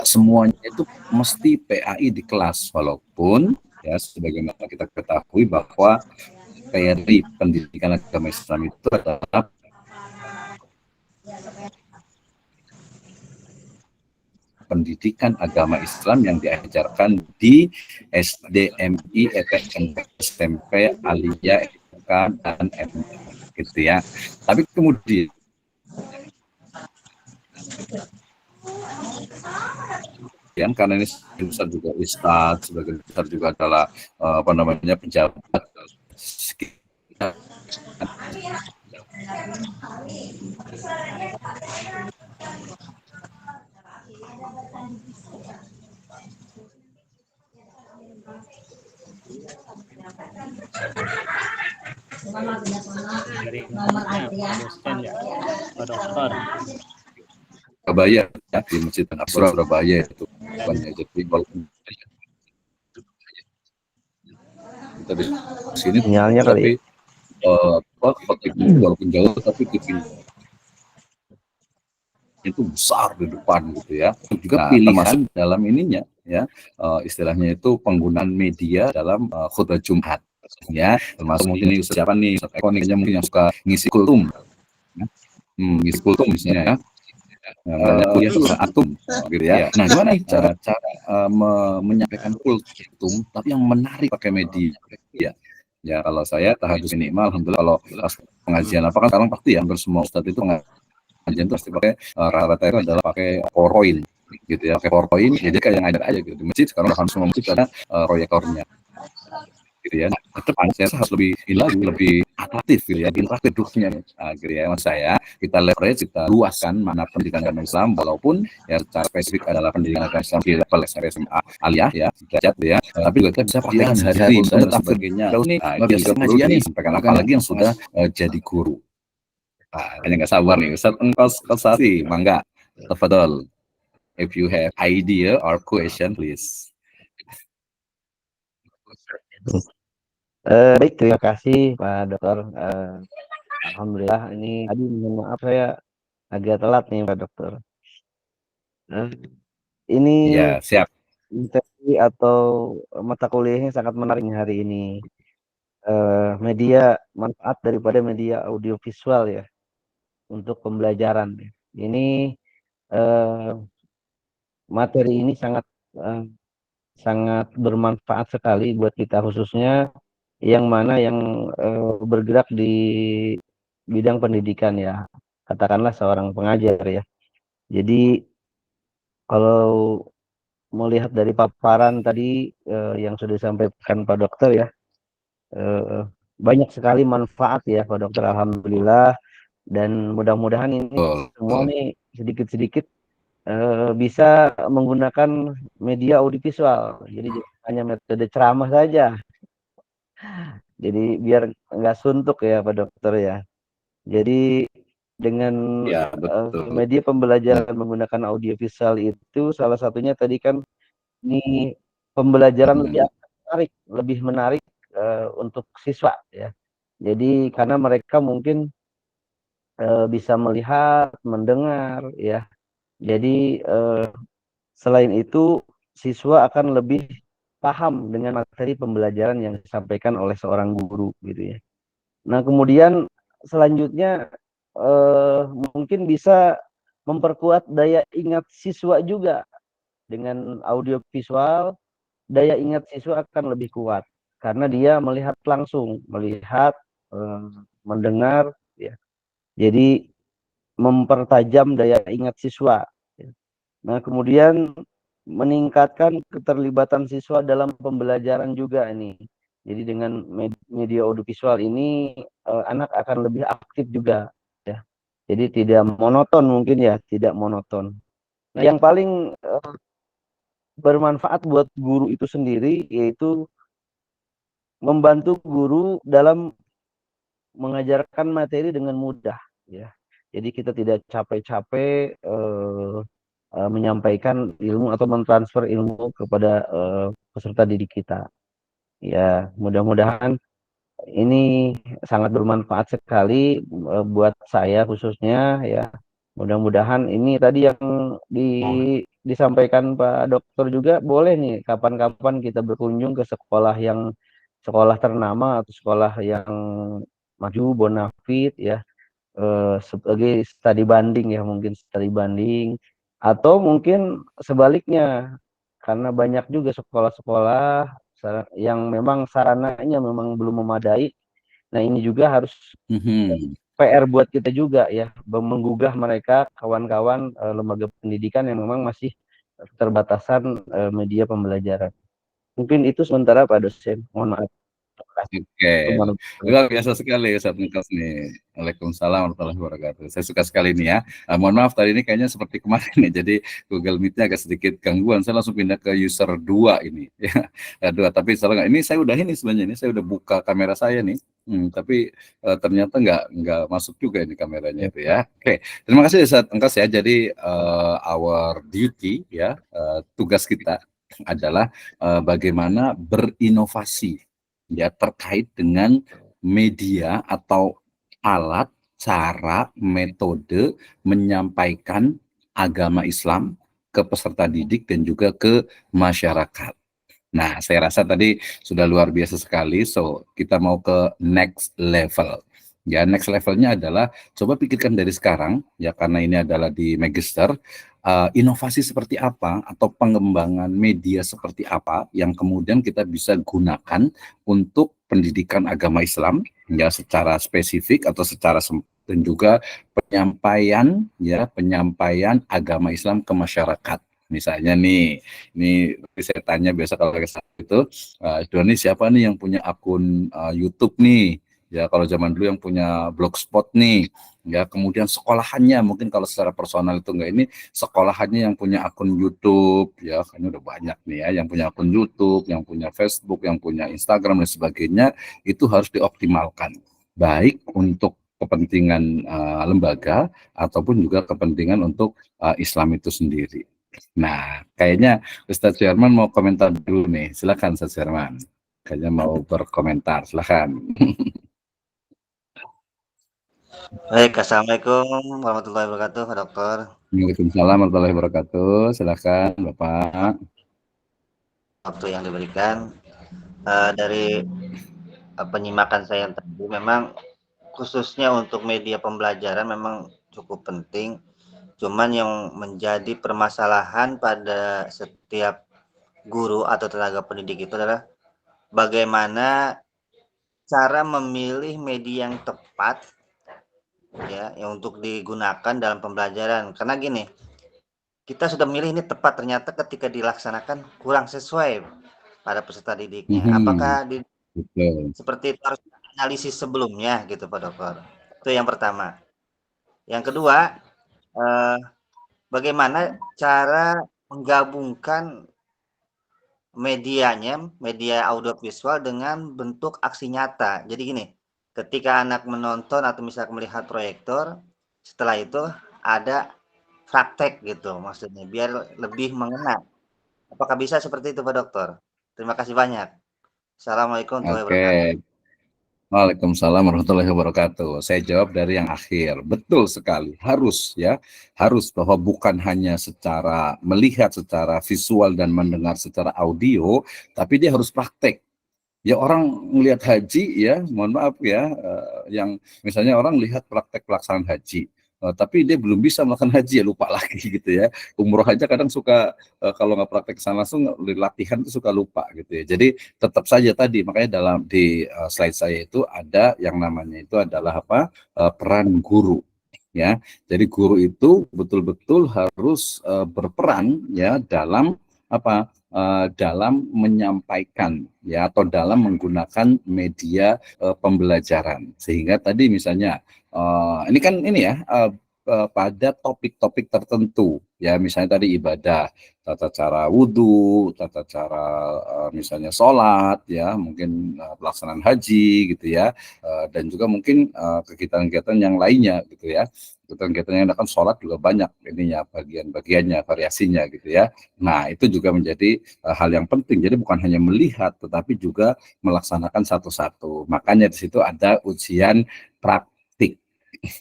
semuanya itu mesti PAI di kelas, walaupun ya sebagaimana kita ketahui bahwa PRI pendidikan agama Islam itu adalah pendidikan agama Islam yang diajarkan di SDMI, ETN, SMP, Aliyah, EK, dan MI, gitu ya. Tapi kemudian karena ini besar juga ustadz, sebagian besar juga adalah apa namanya pejabat Surabaya ya, di Masjid Al-Aqsa Surabaya itu bukannya. Jadi walaupun kita di sini sinyalnya tapi kali walaupun jauh tapi TV itu besar di depan gitu ya. Juga pilihan dalam ininya ya, istilahnya itu penggunaan media dalam khutbah Jumat ya, termasuk mungkin ini siapa nih ekonominya mungkin yang suka ngisi kultum ya. Ngisi kultum misalnya ya, kuliah itu atum gitu ya. Nah, gimana nih cara menyampaikan kultum tapi yang menarik pakai media ya? Kalau saya tahajud minimal, alhamdulillah. Kalau pas pengajian apa kan sekarang pasti ya hampir semua ustadz itu pengajian itu pasti pakai rata-rata itu adalah pakai PowerPoint gitu ya, pakai PowerPoint. Jadi kayak ngajar aja gitu di masjid. Sekarang udah semua masjid ada proyektornya gitu ya. Nah, ke depan saya harus lebih atraktif gitu ya, interaktif duduknya gitu ya. Mas saya kita leverage, kita luaskan mana pendidikan agama Islam, walaupun ya secara spesifik adalah pendidikan agama Islam di level SMA Aliyah ya, derajat ya, tapi juga kita bisa praktekkan sehari-hari dan sebagainya. Nah, biasa pengajian nih sampaikan apalagi yang sudah jadi guru. Hanya nggak sabar nih Ustaz Engkos Kosasi, mangga tafadhol, if you have idea or question please. Baik, terima kasih Pak Dokter. Alhamdulillah, ini tadi mohon maaf saya agak telat nih Pak Dokter. Ini Ya, siap. materi atau mata kuliahnya sangat menarik hari ini. Media manfaat daripada media audiovisual ya untuk pembelajaran. Ini materi ini sangat bermanfaat sekali buat kita, khususnya yang mana yang bergerak di bidang pendidikan ya, katakanlah seorang pengajar ya. Jadi kalau melihat dari paparan tadi yang sudah disampaikan Pak Dokter ya, banyak sekali manfaat ya Pak Dokter, alhamdulillah. Dan mudah-mudahan ini semua nih sedikit-sedikit bisa menggunakan media audiovisual. Jadi hanya metode ceramah saja. Jadi biar nggak suntuk ya Pak Dokter ya. Jadi dengan Ya, betul. media pembelajaran menggunakan audiovisual itu salah satunya tadi kan ini pembelajaran lebih menarik untuk siswa ya. Jadi karena mereka mungkin bisa melihat, mendengar ya. Jadi selain itu siswa akan lebih paham dengan materi pembelajaran yang disampaikan oleh seorang guru gitu ya. Nah, kemudian selanjutnya mungkin bisa memperkuat daya ingat siswa juga. Dengan audiovisual, daya ingat siswa akan lebih kuat karena dia melihat langsung, melihat, mendengar ya. Jadi mempertajam daya ingat siswa. Nah, kemudian meningkatkan keterlibatan siswa dalam pembelajaran juga ini. Jadi dengan media audiovisual ini anak akan lebih aktif juga ya. Jadi tidak monoton mungkin ya, tidak monoton. Nah, yang paling bermanfaat buat guru itu sendiri yaitu membantu guru dalam mengajarkan materi dengan mudah ya. Jadi kita tidak capek-capek menyampaikan ilmu atau mentransfer ilmu kepada peserta didik kita. Ya, mudah-mudahan ini sangat bermanfaat sekali buat saya khususnya ya. Mudah-mudahan ini tadi yang disampaikan Pak Dokter juga boleh nih kapan-kapan kita berkunjung ke sekolah ternama atau sekolah yang maju bonafit ya, sebagai studi banding ya, mungkin studi banding atau mungkin sebaliknya karena banyak juga sekolah-sekolah yang memang sarananya memang belum memadai. Nah, ini juga harus Mhm. PR buat kita juga ya, menggugah mereka kawan-kawan lembaga pendidikan yang memang masih keterbatasan media pembelajaran. Mungkin itu sementara Pak dosen. Mohon maaf. Terima kasih. Oke, Assalamualaikum. luar biasa sekali Ustaz Nikas nih. Waalaikumsalam warahmatullahi wabarakatuh. Saya suka sekali nih ya. Mohon maaf tadi ini kayaknya seperti kemarin nih, jadi Google Meet-nya agak sedikit gangguan. Saya langsung pindah ke user 2 ini. Ya, 2. Tapi salah nggak? Ini saya udah ini sebenarnya, ini saya udah buka kamera saya nih. Tapi ternyata nggak masuk juga ini kameranya itu ya. Oke, terima kasih Ustaz Nikas ya. Jadi our duty ya, tugas kita adalah bagaimana berinovasi ya terkait dengan media atau alat, cara, metode menyampaikan agama Islam ke peserta didik dan juga ke masyarakat. Nah, saya rasa tadi sudah luar biasa sekali. So, kita mau ke next level. Ya, next levelnya adalah coba pikirkan dari sekarang, ya karena ini adalah di Magister, inovasi seperti apa atau pengembangan media seperti apa yang kemudian kita bisa gunakan untuk pendidikan agama Islam, ya secara spesifik atau secara dan juga penyampaian agama Islam ke masyarakat. Misalnya nih, ini saya tanya biasa kalau itu, Doni siapa nih yang punya akun YouTube nih? Ya kalau zaman dulu yang punya blogspot nih, ya kemudian sekolahannya mungkin kalau secara personal itu enggak, ini sekolahannya yang punya akun YouTube, ya kan udah banyak nih ya, yang punya akun YouTube, yang punya Facebook, yang punya Instagram dan sebagainya, itu harus dioptimalkan, baik untuk kepentingan lembaga ataupun juga kepentingan untuk Islam itu sendiri. Nah, kayaknya Ustadz Sherman mau komentar dulu nih. Silakan Ustadz Sherman. Kayaknya mau berkomentar. Silakan. Baik, Assalamualaikum warahmatullahi wabarakatuh, Pak Dokter. Waalaikumsalam warahmatullahi wabarakatuh. Silakan, Bapak. Waktu yang diberikan dari penyimakan saya yang tadi, memang khususnya untuk media pembelajaran memang cukup penting. Cuman yang menjadi permasalahan pada setiap guru atau tenaga pendidik itu adalah bagaimana cara memilih media yang tepat ya, yang untuk digunakan dalam pembelajaran. Karena gini, kita sudah memilih ini tepat, ternyata ketika dilaksanakan kurang sesuai pada peserta didiknya. Apakah seperti itu harus analisis sebelumnya gitu Pak Dokter? Itu yang pertama. Yang kedua, bagaimana cara menggabungkan medianya, media audiovisual dengan bentuk aksi nyata. Jadi gini, ketika anak menonton atau misalnya melihat proyektor, setelah itu ada praktek gitu maksudnya, biar lebih mengena. Apakah bisa seperti itu Pak Dokter? Terima kasih banyak. Assalamualaikum warahmatullahi wabarakatuh. Oke. Waalaikumsalam warahmatullahi wabarakatuh. Saya jawab dari yang akhir. Betul sekali. Harus ya. Harus bahwa bukan hanya secara melihat secara visual dan mendengar secara audio, tapi dia harus praktek. Ya orang melihat haji ya, mohon maaf ya, yang misalnya orang lihat praktek pelaksanaan haji, tapi dia belum bisa melakukan haji ya lupa lagi gitu ya. Umroh aja kadang suka kalau nggak praktek kesana langsung latihan itu suka lupa gitu ya. Jadi tetap saja tadi makanya dalam di slide saya itu ada yang namanya itu adalah apa peran guru. Ya, jadi guru itu betul-betul harus berperan ya dalam apa dalam menyampaikan ya atau dalam menggunakan media pembelajaran sehingga tadi misalnya ini kan ini ya pada topik-topik tertentu ya misalnya tadi ibadah tata cara wudhu, tata cara misalnya sholat ya mungkin pelaksanaan haji gitu ya dan juga mungkin kegiatan-kegiatan yang lainnya gitu ya kegiatan-kegiatan yang akan sholat juga banyak ininya bagian-bagiannya variasinya gitu ya. Nah, itu juga menjadi hal yang penting. Jadi bukan hanya melihat, tetapi juga melaksanakan satu-satu. Makanya di situ ada ujian praktik.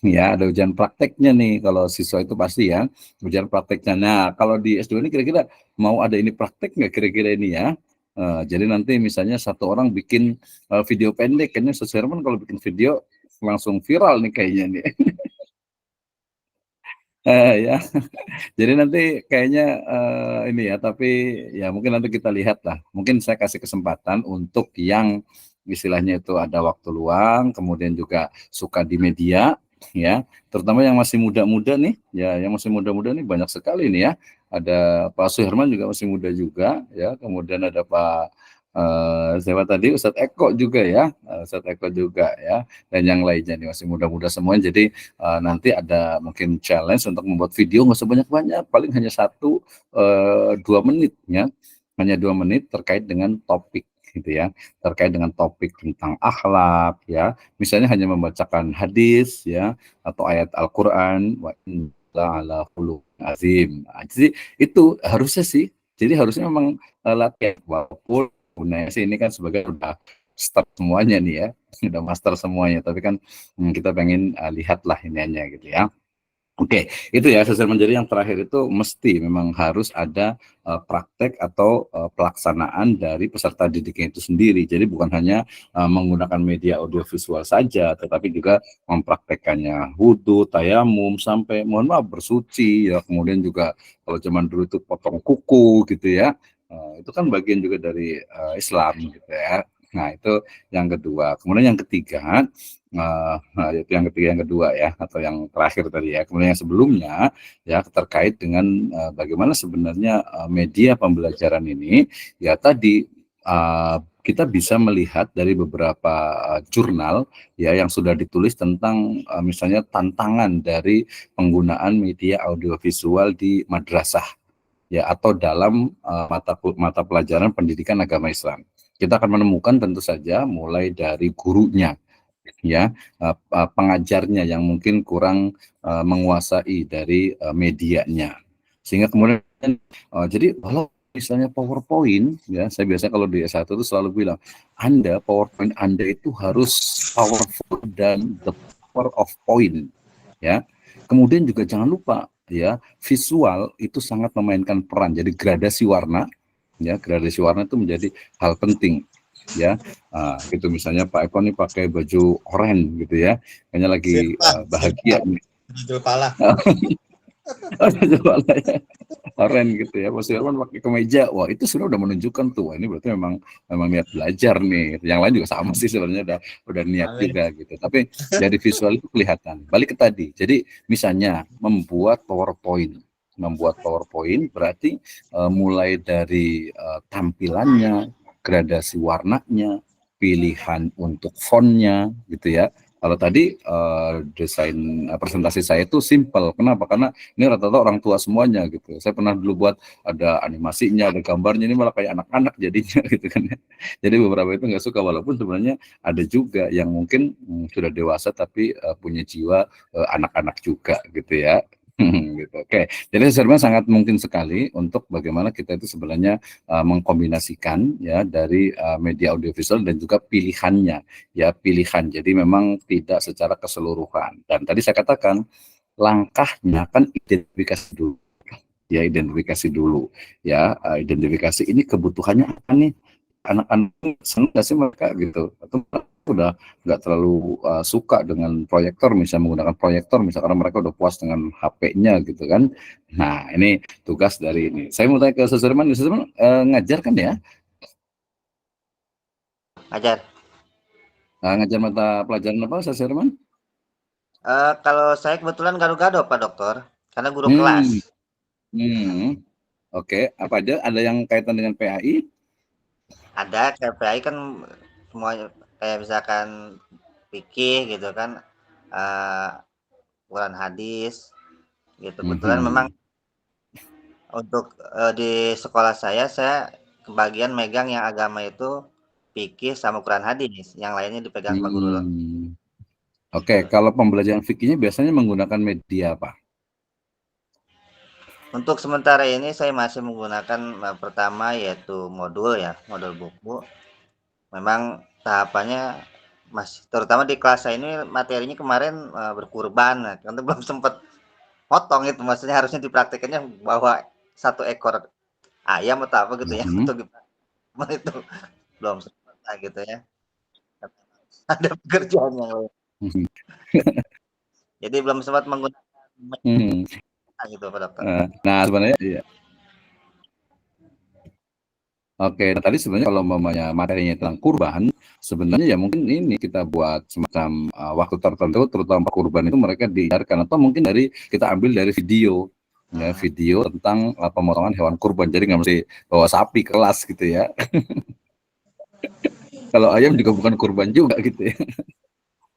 Ya, ada ujian prakteknya nih kalau siswa itu pasti ya, ujian prakteknya. Nah, kalau di S2 ini kira-kira mau ada ini praktek nggak kira-kira ini ya? Jadi nanti misalnya satu orang bikin video pendek, kayaknya Ustaz Herman kalau bikin video langsung viral nih kayaknya nih. Ya, jadi nanti kayaknya ini ya, tapi ya mungkin nanti kita lihat lah. Mungkin saya kasih kesempatan untuk yang istilahnya itu ada waktu luang, kemudian juga suka di media, ya, terutama yang masih muda-muda nih, ya, yang masih muda-muda nih banyak sekali nih ya. Ada Pak Suherman juga masih muda juga, ya, kemudian ada Pak siapa tadi Ustadz Eko juga ya, Ustadz Eko juga ya, dan yang lainnya nih masih muda-muda semua. Jadi nanti ada mungkin challenge untuk membuat video nggak sebanyak-banyak, paling hanya 1-2 menit ya, hanya 2 menit terkait dengan topik gitu ya, terkait dengan topik tentang akhlak ya, misalnya hanya membacakan hadis ya atau ayat Al-Quran wa inna ala khuluqin azim. Nah, jadi itu harusnya sih, jadi harusnya memang latihan walaupun sih ini kan sebagai udah start semuanya nih ya, udah master semuanya, tapi kan kita pengen lihatlah iniannya gitu ya. Oke, itu ya sosial menjadi yang terakhir itu mesti memang harus ada praktek atau pelaksanaan dari peserta didiknya itu sendiri. Jadi bukan hanya menggunakan media audiovisual saja, tetapi juga mempraktekkannya wudhu, tayamum, sampai mohon maaf bersuci ya. Kemudian juga kalau zaman dulu itu potong kuku gitu ya, itu kan bagian juga dari Islam gitu ya. Nah itu yang kedua. Kemudian yang ketiga, nah, itu yang ketiga, yang kedua ya, atau yang terakhir tadi ya. Kemudian yang sebelumnya ya terkait dengan bagaimana sebenarnya media pembelajaran ini ya tadi kita bisa melihat dari beberapa jurnal ya yang sudah ditulis tentang misalnya tantangan dari penggunaan media audiovisual di madrasah ya atau dalam mata pelajaran pendidikan agama Islam. Kita akan menemukan tentu saja mulai dari gurunya ya, pengajarnya yang mungkin kurang menguasai dari medianya, sehingga kemudian jadi kalau misalnya PowerPoint ya, saya biasanya kalau di S1 itu selalu bilang PowerPoint Anda itu harus powerful dan the power of point ya. Kemudian juga jangan lupa ya, visual itu sangat memainkan peran, jadi gradasi warna ya, gradasi warna itu menjadi hal penting ya. Gitu misalnya Pak Eko nih pakai baju oranye gitu ya, kayaknya lagi bahagia nih. Judul pala. Baju oranye oranye gitu ya, Mas Firman pakai kemeja, wah itu sudah udah menunjukkan tuh, wah ini berarti memang niat belajar nih. Yang lain juga sama sih sebenarnya, udah niat juga gitu. Tapi dari visual itu kelihatan. Balik ke tadi, jadi misalnya membuat PowerPoint berarti mulai dari tampilannya, gradasi warnanya, pilihan untuk fontnya gitu ya. Kalau tadi desain presentasi saya itu simple. Kenapa? Karena ini rata-rata orang tua semuanya gitu. Saya pernah dulu buat ada animasinya, ada gambarnya, ini malah kayak anak-anak jadinya gitu kan ya. Jadi beberapa itu nggak suka, walaupun sebenarnya ada juga yang mungkin sudah dewasa tapi punya jiwa anak-anak juga gitu ya. Gitu. Oke, jadi sebenarnya sangat mungkin sekali untuk bagaimana kita itu sebenarnya mengkombinasikan ya dari media audiovisual dan juga pilihannya ya, pilihan. Jadi memang tidak secara keseluruhan. Dan tadi saya katakan langkahnya kan identifikasi dulu ya, identifikasi ini kebutuhannya apa nih, anak-anak senang nggak sih mereka gitu, atau udah nggak terlalu suka dengan proyektor, misalnya menggunakan proyektor misalnya karena mereka udah puas dengan HP-nya gitu kan. Nah ini tugas dari ini. Saya mau tanya ke Suserman, ngajar kan ya? Ajar. Ngajar mata pelajaran apa Suserman? Kalau saya kebetulan gado-gado Pak Dokter, karena guru kelas. Oke, apa aja? Ada yang kaitan dengan PAI? Ada, PAI kan semuanya kayak misalkan fikih gitu kan, Quran hadis gitu. Kebetulan memang untuk di sekolah saya kebagian megang yang agama itu fikih sama Quran hadis, yang lainnya dipegang sama guru. Oke, kalau pembelajaran fikihnya biasanya menggunakan media apa? Untuk sementara ini saya masih menggunakan pertama yaitu modul buku. Memang tahapannya Mas, terutama di kelas saya ini materinya kemarin berkurban, nah, kan belum sempat potong itu, maksudnya harusnya dipraktekannya bahwa 1 ekor ayam atau apa gitu ya, Mhm. untuk itu belum sempat lah gitu ya. Ada pekerjaan yang lain. Mhm. Jadi belum sempat menggunakan Mhm. gitu Pak Dokter. Nah sebenarnya iya. Oke, nah tadi sebenarnya kalau umpamanya materinya tentang kurban, sebenarnya ya mungkin ini kita buat semacam waktu tertentu, terutama kurban itu mereka diajarkan atau mungkin kita ambil dari video, ya video tentang pemotongan hewan kurban. Jadi nggak mesti bawa sapi ke kelas gitu ya. Kalau ayam juga bukan kurban juga gitu ya.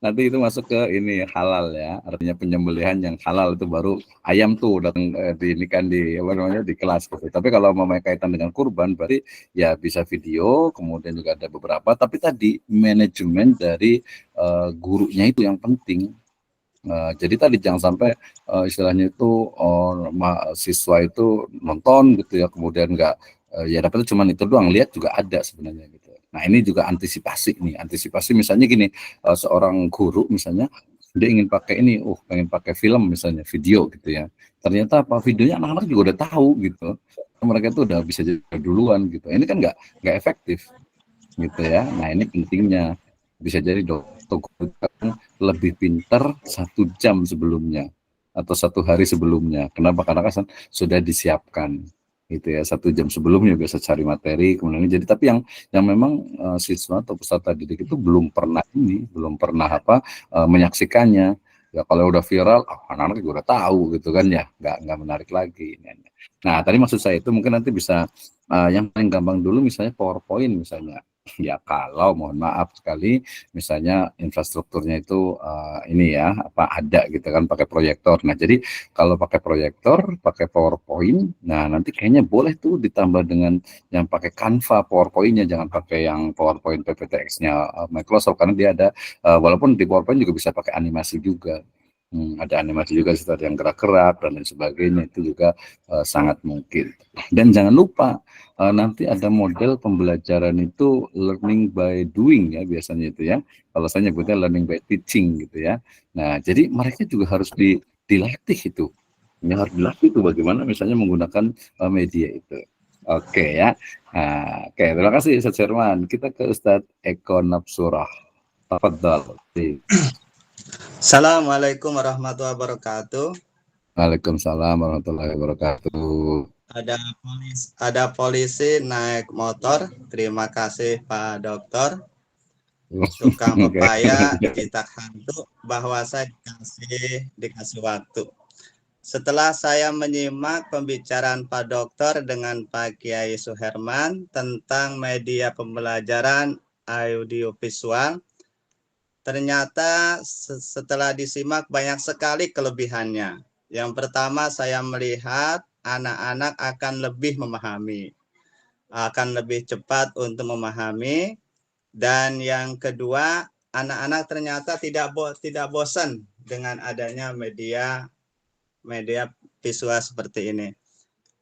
Nanti itu masuk ke ini halal ya, artinya penyembelihan yang halal itu baru ayam tuh datang di ini kan di apa namanya di kelas gitu. Tapi kalau mau kaitan dengan kurban berarti ya bisa video, kemudian juga ada beberapa. Tapi tadi manajemen dari gurunya itu yang penting. Jadi tadi jangan sampai istilahnya itu mahasiswa itu nonton gitu ya, kemudian nggak ya dapetnya cuma itu doang, lihat juga ada sebenarnya gitu. Nah ini juga antisipasi nih, antisipasi misalnya gini, seorang guru misalnya dia ingin pakai ini, pengen pakai film misalnya, video gitu ya. Ternyata apa videonya anak-anak juga udah tahu gitu, mereka tuh udah bisa jadi duluan gitu. Ini kan nggak efektif gitu ya. Nah ini pentingnya bisa jadi dokter lebih pintar 1 jam sebelumnya atau 1 hari sebelumnya. Kenapa? Karena kan sudah disiapkan gitu ya 1 jam sebelumnya biasa cari materi kemudian jadi tapi yang memang siswa atau peserta didik itu belum pernah menyaksikannya ya kalau udah viral anak-anak juga udah tahu gitu kan ya nggak menarik lagi. Nah tadi maksud saya itu mungkin nanti bisa yang paling gampang dulu misalnya PowerPoint misalnya ya kalau mohon maaf sekali misalnya infrastrukturnya itu ini ya ada gitu kan pakai proyektor. Nah jadi kalau pakai proyektor, pakai PowerPoint, nah nanti kayaknya boleh tuh ditambah dengan yang pakai Canva PowerPoint-nya, jangan pakai yang PowerPoint PPTX-nya Microsoft karena dia ada walaupun di PowerPoint juga bisa pakai animasi juga. Ada animasi juga situ ada yang gerak-gerak dan lain sebagainya itu juga sangat mungkin. Dan jangan lupa nanti ada model pembelajaran itu learning by doing ya biasanya itu ya. Kalau saya nyebutnya learning by teaching gitu ya. Nah, jadi mereka juga harus dilatih itu. Ini harus dilatih itu bagaimana misalnya menggunakan media itu. Oke ya. Nah, oke, terima kasih Ustaz Herman. Kita ke Ustadz Eko Napsurah. Tafadhal. Assalamualaikum warahmatullahi wabarakatuh. Waalaikumsalam warahmatullahi wabarakatuh. Ada polisi naik motor. Terima kasih Pak Dokter. Tukang pepaya ditak hantu bahwa saya dikasih waktu. Setelah saya menyimak pembicaraan Pak Dokter dengan Pak Kiai Suherman tentang media pembelajaran audiovisual, ternyata setelah disimak banyak sekali kelebihannya. Yang pertama saya melihat anak-anak akan lebih memahami, akan lebih cepat untuk memahami. Dan yang kedua, anak-anak ternyata tidak bosan dengan adanya media visual seperti ini.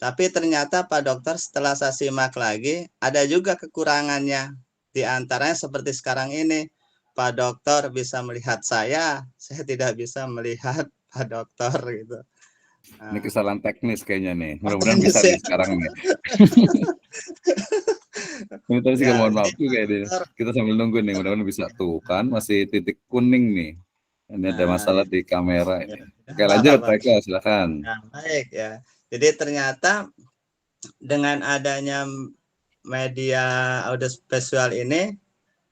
Tapi ternyata Pak Dokter setelah saya simak lagi, ada juga kekurangannya. Di antaranya seperti sekarang ini, Pak Dokter bisa melihat saya tidak bisa melihat Pak Dokter gitu. Ini kesalahan teknis kayaknya nih. Mudah-mudahan bisa nih sekarang nih. Ini tadi sih mohon maaf juga ini. Kita sambil nunggu nih, mudah-mudahan bisa tuh kan masih titik kuning nih. Ini ada masalah di kamera ini. Oke lanjut, Eka silakan. Nah, baik ya. Jadi ternyata dengan adanya media audiovisual ini,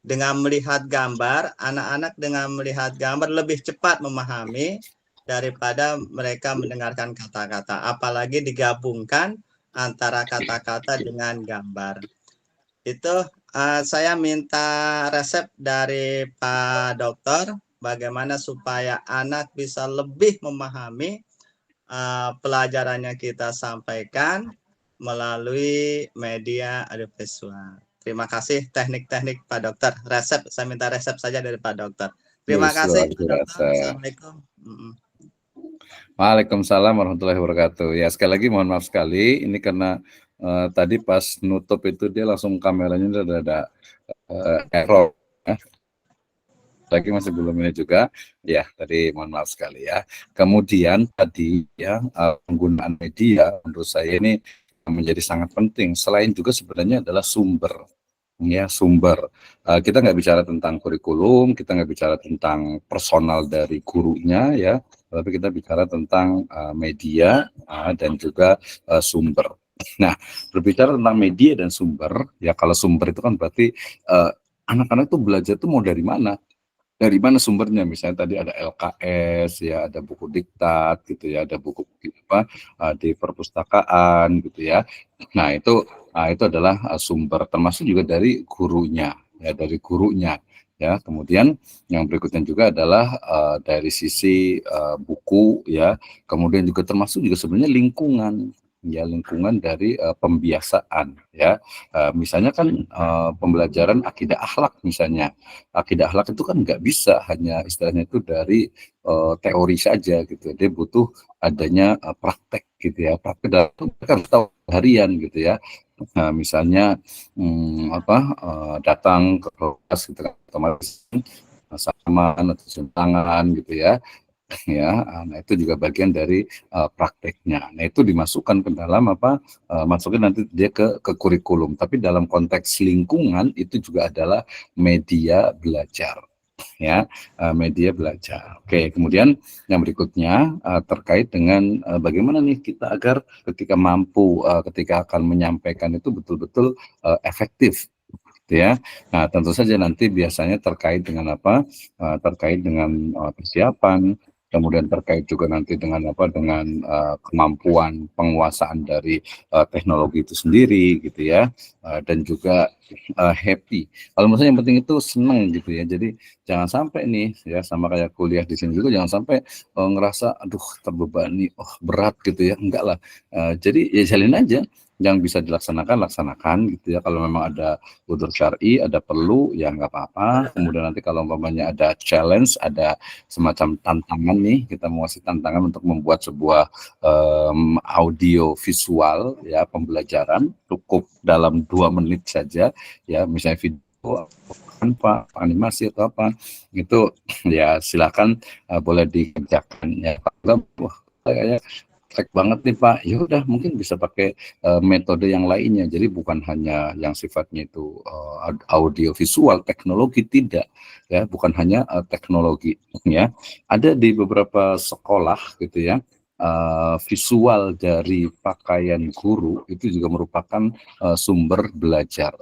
dengan melihat gambar, anak-anak dengan melihat gambar lebih cepat memahami daripada mereka mendengarkan kata-kata. Apalagi digabungkan antara kata-kata dengan gambar. Itu saya minta resep dari Pak Dokter, bagaimana supaya anak bisa lebih memahami pelajarannya kita sampaikan melalui media audiovisual. Terima kasih teknik-teknik Pak Dokter. Resep, saya minta resep saja dari Pak Dokter. Terima kasih Pak Dokter. Assalamualaikum. Waalaikumsalam warahmatullahi wabarakatuh. Ya sekali lagi mohon maaf sekali, ini karena tadi pas nutup itu dia langsung kameranya udah ada error. lagi masih belum ini juga ya, tadi mohon maaf sekali ya. Kemudian tadi ya, penggunaan media menurut saya ini menjadi sangat penting, selain juga sebenarnya adalah sumber ya, sumber. Kita nggak bicara tentang kurikulum, kita nggak bicara tentang personal dari gurunya ya, tapi kita bicara tentang media dan juga sumber. Nah, berbicara tentang media dan sumber ya, kalau sumber itu kan berarti anak-anak tuh belajar tuh mau dari mana? Dari mana sumbernya? Misalnya tadi ada LKS ya, ada buku diktat gitu ya, ada buku apa di perpustakaan gitu ya. Nah, itu adalah sumber, termasuk juga dari gurunya ya, dari gurunya ya. Kemudian yang berikutnya juga adalah dari sisi buku ya. Kemudian juga termasuk juga sebenarnya lingkungan ya, lingkungan dari pembiasaan ya. Misalnya kan pembelajaran akidah akhlak misalnya. Akidah akhlak itu kan nggak bisa hanya istilahnya itu dari teori saja gitu. Dia butuh adanya praktek gitu ya. Praktek dalam itu mereka harus tahu harian gitu ya. Nah, misalnya datang ke kelas gitu kan, otomatis salaman atau cium tangan gitu ya. Ya, nah itu juga bagian dari prakteknya. Nah itu dimasukkan ke dalam masukin nanti dia ke kurikulum. Tapi dalam konteks lingkungan itu juga adalah media belajar, ya, media belajar. Oke, kemudian yang berikutnya terkait dengan bagaimana nih kita agar ketika mampu, ketika akan menyampaikan itu betul-betul efektif. Gitu ya. Nah, tentu saja nanti biasanya terkait dengan apa? Terkait dengan persiapan, kemudian terkait juga nanti dengan dengan kemampuan penguasaan dari teknologi itu sendiri gitu ya. Dan juga happy. Kalau misalnya yang penting itu seneng gitu ya. Jadi jangan sampai nih ya, sama kayak kuliah di sini juga, jangan sampai ngerasa aduh terbebani, oh berat gitu ya. Enggak lah. Jadi ya jalin aja. Yang bisa dilaksanakan, laksanakan gitu ya. Kalau memang ada udzur syar'i, ada perlu, ya nggak apa-apa. Kemudian nanti kalau umpamanya ada challenge, ada semacam tantangan nih, kita mau kasih tantangan untuk membuat sebuah audio visual ya, pembelajaran cukup dalam 2 menit saja ya, misalnya video apa animasi atau apa itu ya silakan, boleh dikerjakan ya. Kalau wah kayaknya efek banget nih Pak, ya udah mungkin bisa pakai metode yang lainnya. Jadi bukan hanya yang sifatnya itu audio visual teknologi, tidak ya, bukan hanya teknologi ya. Ada di beberapa sekolah gitu ya, visual dari pakaian guru itu juga merupakan sumber belajar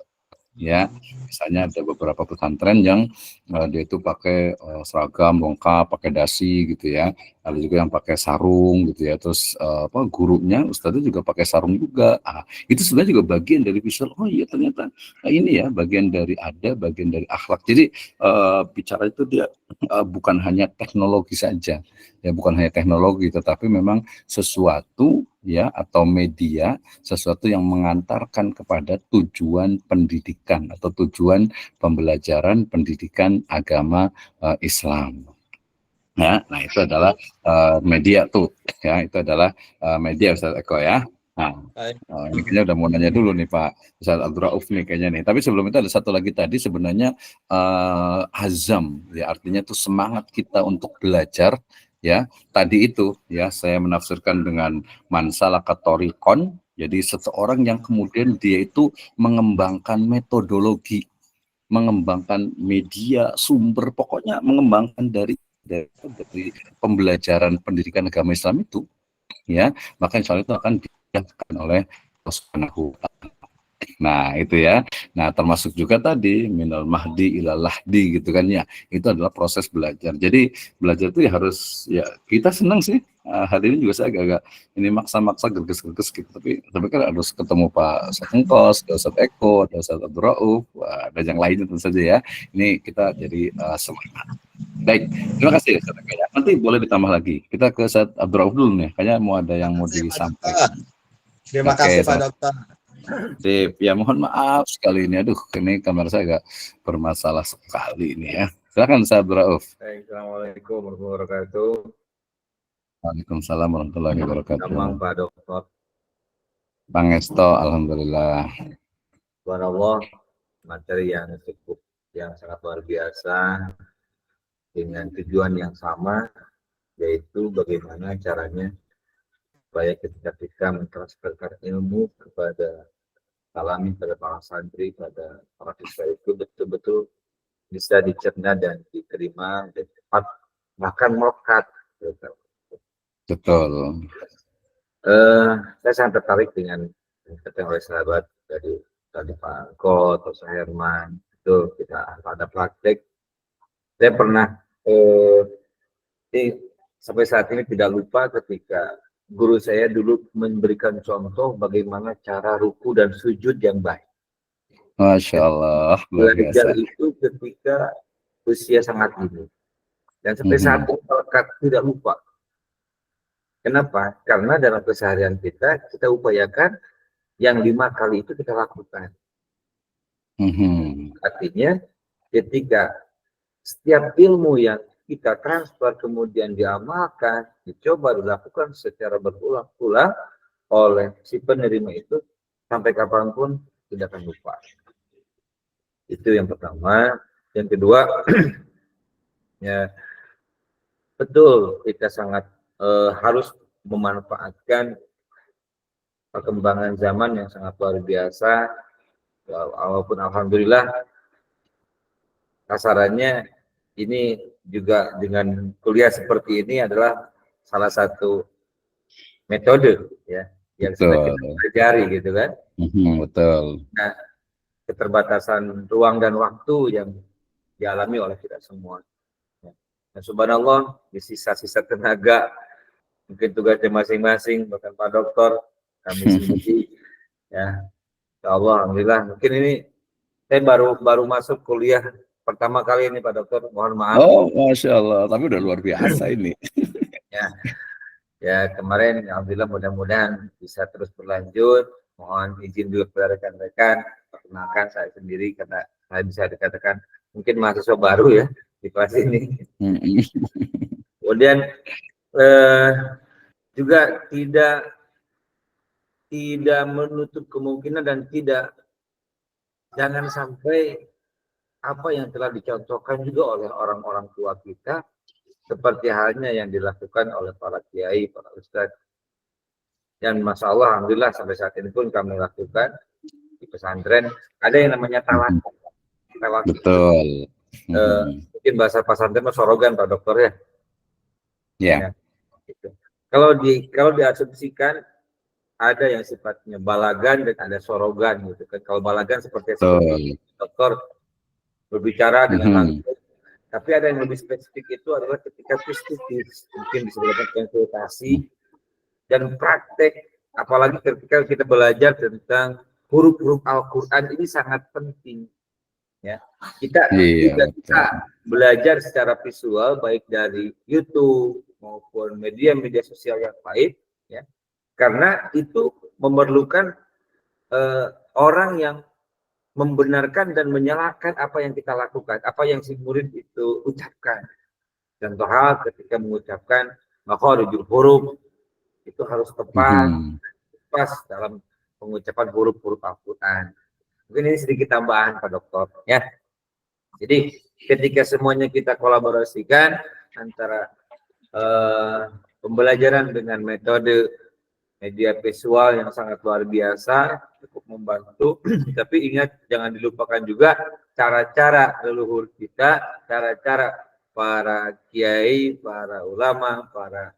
ya. Misalnya ada beberapa pesantren yang dia itu pakai seragam lengkap, pakai dasi gitu ya. Lalu juga yang pakai sarung gitu ya. Terus gurunya, ustadznya juga pakai sarung juga. Itu sebenarnya juga bagian dari visual. Oh iya ternyata ini ya bagian dari bagian dari akhlak. Jadi bicara itu dia bukan hanya teknologi saja. Ya bukan hanya teknologi, tetapi memang sesuatu ya atau media, sesuatu yang mengantarkan kepada tujuan pendidikan atau tujuan pembelajaran pendidikan agama Islam. Ya, nah itu adalah media tuh, ya itu adalah media Ustaz Eko ya. Nah, ini kayaknya udah mau nanya dulu nih Pak Ustaz Abdul Rauf nih kayaknya nih. Tapi sebelum itu ada satu lagi tadi sebenarnya azam, ya artinya itu semangat kita untuk belajar. Ya, tadi itu ya saya menafsirkan dengan mansalakatorikon. Jadi seseorang yang kemudian dia itu mengembangkan metodologi, mengembangkan media, sumber, pokoknya mengembangkan dari pembelajaran pendidikan agama Islam itu, ya, maka insya Allah itu akan dilakukan oleh Allah Subhanahu wa Ta'ala. Nah itu ya, nah termasuk juga tadi minal mahdi ilal lahdi gitu kan ya, itu adalah proses belajar. Jadi belajar itu ya harus ya, kita senang sih. Hari ini juga saya agak-agak ini maksa-maksa gerges-gerges gitu, tapi kan harus ketemu Pak Ustadz Engkos, ada Ustadz Eko, ada Ustadz Abdul Rauf, ada yang lainnya tentu saja ya. Ini kita jadi semangat. Baik, terima kasih Ustadz Eko ya. Nanti boleh ditambah lagi. Kita ke Ustadz Abdul Rauf dulu nih, kayaknya mau ada yang mau disampaikan. Terima kasih Pak Dokter. Sip, ya mohon maaf sekali ini. Aduh, ini kamera saya agak bermasalah sekali ini ya. Silakan Ustaz Abdul Rauf. Assalamualaikum warahmatullahi wabarakatuh. Waalaikumsalam warahmatullahi wabarakatuh. Gampang Pak Dokter. Bang Esto, alhamdulillah. Subhanallah, materi yang cukup, yang sangat luar biasa. dengan tujuan yang sama, yaitu bagaimana caranya supaya ketika kita mentransferkan ilmu kepada alami pada para santri, pada para siswa itu betul-betul bisa dicerna dan diterima dan cepat, bahkan melekat. Betul. Saya sangat tertarik dengan yang oleh sahabat dari tadi Pak Angko atau Pak Herman, itu kita ada praktek. Saya pernah sampai saat ini tidak lupa ketika guru saya dulu memberikan contoh bagaimana cara ruku dan sujud yang baik. Masya Allah, luar Belajar biasa. itu ketika usia sangat dini. Dan sampai saat ini melekat, tidak lupa. Kenapa? Karena dalam keseharian kita upayakan yang 5 kali itu kita lakukan. Artinya ketika setiap ilmu yang kita transfer kemudian diamalkan, dicoba dilakukan secara berulang-ulang oleh si penerima itu, sampai kapanpun tidak akan lupa. Itu yang pertama. Yang kedua, ya betul kita sangat harus memanfaatkan perkembangan zaman yang sangat luar biasa. Walaupun alhamdulillah kasarannya ini juga dengan kuliah seperti ini adalah salah satu metode ya yang sedang kita pelajari gitu kan. Betul. Nah, keterbatasan ruang dan waktu yang dialami oleh kita semua. Nah, subhanallah, di sisa-sisa tenaga, mungkin tugasnya masing-masing, bahkan Pak Dokter, kami sendiri, ya, insya Allah, alhamdulillah. Mungkin ini saya baru masuk kuliah pertama kali ini Pak Dokter, mohon maaf. Oh, Masya Allah, tapi udah luar biasa ini. Ya, kemarin, alhamdulillah, mudah-mudahan bisa terus berlanjut. Mohon izin dulu kepada rekan-rekan, perkenalkan saya sendiri karena saya bisa dikatakan mungkin mahasiswa baru ya di kelas ini. Kemudian juga tidak menutup kemungkinan dan jangan sampai apa yang telah dicontohkan juga oleh orang-orang tua kita seperti halnya yang dilakukan oleh para kiai, para ustadz. Dan masya Allah, alhamdulillah sampai saat ini pun kami lakukan di pesantren. Ada yang namanya talak. Betul. Mungkin bahasa pesantren sorogan Pak Dokter ya. Ya. Gitu. Kalau diasumsikan ada yang sifatnya balagan dan ada sorogan gitu kan. Kalau balagan seperti dokter berbicara dengan langsung. Tapi ada yang lebih spesifik itu adalah ketika face-to-face, mungkin disebutkan konsultasi dan praktek, apalagi ketika kita belajar tentang huruf-huruf Al-Quran ini sangat penting. Ya, kita tidak bisa belajar secara visual baik dari YouTube maupun media-media sosial yang lain, ya, karena itu memerlukan orang yang membenarkan dan menyalahkan apa yang kita lakukan, apa yang si murid itu ucapkan. Contoh hal ketika mengucapkan makharijul huruf itu harus tepat, pas dalam pengucapan huruf-huruf Al-Quran. Mungkin ini sedikit tambahan Pak Dokter ya. Jadi ketika semuanya kita kolaborasikan antara pembelajaran dengan metode media visual yang sangat luar biasa, cukup membantu. Tapi ingat, jangan dilupakan juga cara-cara leluhur kita, cara-cara para kiai, para ulama, para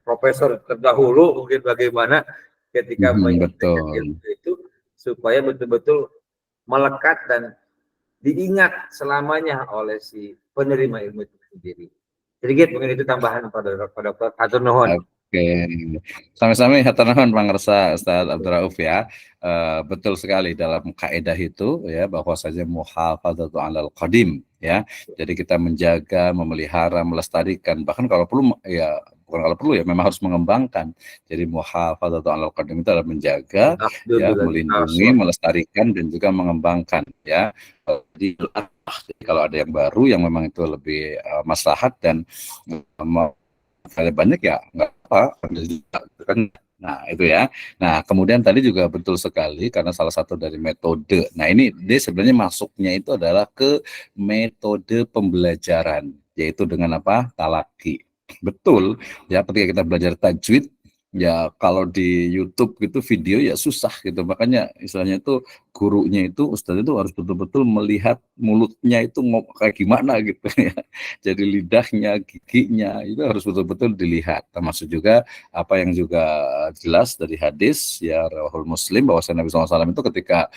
profesor terdahulu mungkin bagaimana ketika menyampaikan ilmu itu supaya betul-betul melekat dan diingat selamanya oleh si penerima ilmu itu sendiri. Sedikit mungkin itu tambahan pada Dokter. Hatur nuhun. Oke, sami-sami hatur nuhun pangresa Ustaz Abdul Rauf ya. Betul sekali dalam kaidah itu ya, bahwasanya muhafadzatu 'alal qadim ya. Jadi kita menjaga, memelihara, melestarikan, bahkan kalau perlu ya, bukan kalau perlu ya, memang harus mengembangkan. Jadi muhafadzatu 'alal qadim itu adalah menjaga ya, melindungi, melestarikan dan juga mengembangkan ya. Jadi kalau ada yang baru yang memang itu lebih maslahat dan banyak ya nggak apa kan Nah, itu ya. Nah, kemudian tadi juga betul sekali karena salah satu dari metode. Nah, ini dia sebenarnya masuknya itu adalah ke metode pembelajaran, yaitu dengan apa? Talaki. Betul, ya ketika kita belajar tajwid, ya kalau di YouTube gitu video ya susah gitu. Makanya istilahnya itu gurunya itu ustadz itu harus betul-betul melihat mulutnya itu kayak gimana gitu ya. Jadi lidahnya, giginya itu harus betul-betul dilihat. Termasuk juga apa yang juga jelas dari hadis ya rawahul Muslim bahwa Nabi SAW itu ketika